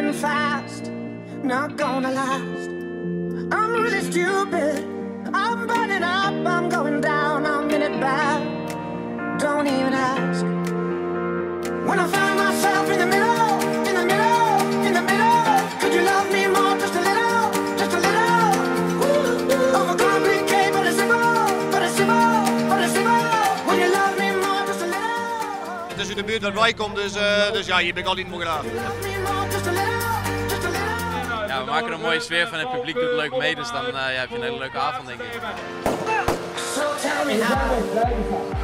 fading fast, not gonna last. I'm really stupid, I'm burning up, I'm going down, I'm in it bad. Don't even ask. When I find myself in the middle, in the middle, in the middle, could you love me more, just a little, just a little? Overcomplicate, but it's simple, but it's simple, but it's simple. When you love me more, just a little. Het is in de buurt waar wij komen, dus ja, hier ben ik al niet meer graag. Ja, we maken een mooie sfeer van, het publiek doet leuk mee, dus dan heb je een hele leuke avond, denk ik. So tell me now,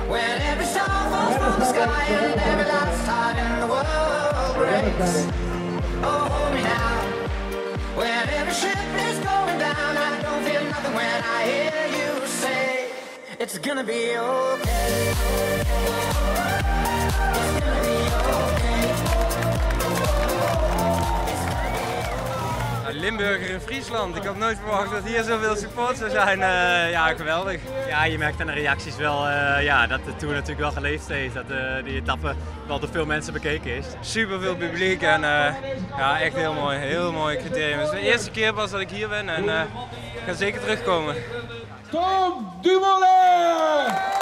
when every star falls from the sky and every last heart in the world breaks. Oh, hold me now, when every ship is going down, I don't feel nothing when I hear you say, it's gonna be okay. It's gonna be okay. Limburger in Friesland. Ik had nooit verwacht dat hier zoveel support zou zijn. Ja, geweldig. Ja, je merkt aan de reacties wel ja, dat de Tour natuurlijk wel geleefd heeft. Dat die etappe wel door veel mensen bekeken is. Super veel publiek en ja, echt heel mooi criterium. Het is de eerste keer pas dat ik hier ben en ik ga zeker terugkomen. Tom Dumoulin!